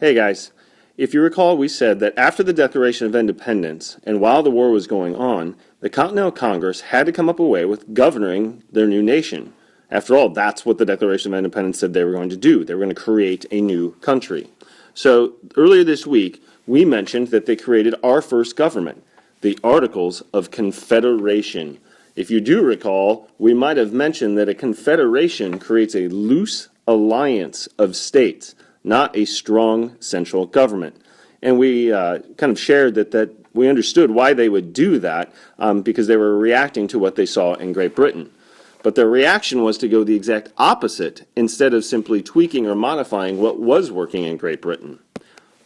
Hey guys, if you recall, we said that after the Declaration of Independence and while the war was going on, the Continental Congress had to come up with a way with governing their new nation. After all, that's what the Declaration of Independence said they were going to do. They were going to create a new country. So earlier this week, we mentioned that they created our first government, the Articles of Confederation. If you do recall, we might have mentioned that a confederation creates a loose alliance of states, not a strong central government. And we kind of shared that we understood why they would do that because they were reacting to what they saw in Great Britain. But their reaction was to go the exact opposite instead of simply tweaking or modifying what was working in Great Britain.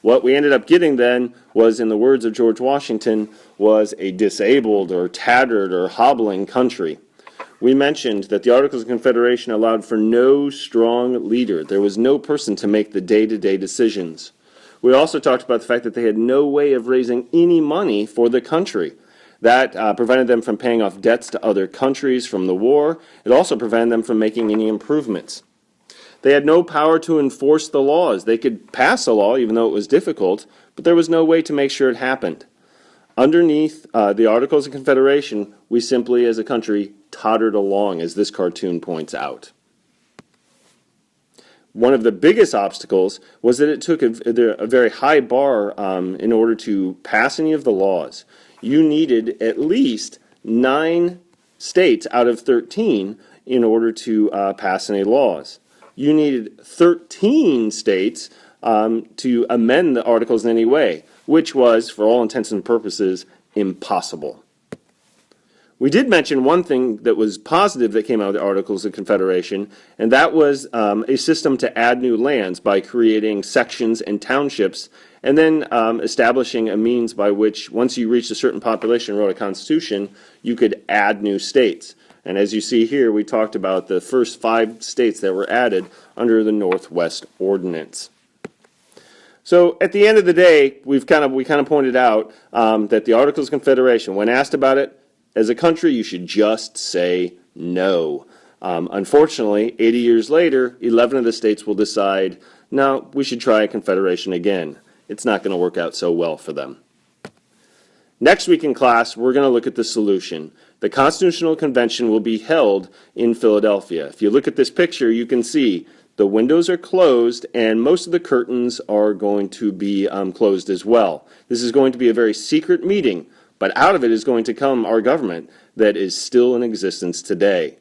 What we ended up getting then was, in the words of George Washington, was a disabled or tattered or hobbling country. We mentioned that the Articles of Confederation allowed for no strong leader. There was no person to make the day-to-day decisions. We also talked about the fact that they had no way of raising any money for the country. That prevented them from paying off debts to other countries from the war. It also prevented them from making any improvements. They had no power to enforce the laws. They could pass a law, even though it was difficult, but there was no way to make sure it happened. Underneath the Articles of Confederation, we simply, as a country, tottered along, as this cartoon points out. One of the biggest obstacles was that it took a very high bar in order to pass any of the laws. You needed at least 9 states out of 13 in order to pass any laws. You needed 13 states to amend the Articles in any way, which was, for all intents and purposes, impossible. We did mention one thing that was positive that came out of the Articles of Confederation, and that was a system to add new lands by creating sections and townships, and then establishing a means by which, once you reached a certain population and wrote a constitution, you could add new states. And as you see here, we talked about the first 5 states that were added under the Northwest Ordinance. So at the end of the day, we kind of pointed out that the Articles of Confederation, when asked about it, as a country, you should just say no. Unfortunately, 80 years later, 11 of the states will decide, no, we should try a confederation again. It's not going to work out so well for them. Next week in class, we're going to look at the solution. The Constitutional Convention will be held in Philadelphia. If you look at this picture, you can see the windows are closed and most of the curtains are going to be closed as well. This is going to be a very secret meeting, but out of it is going to come our government that is still in existence today.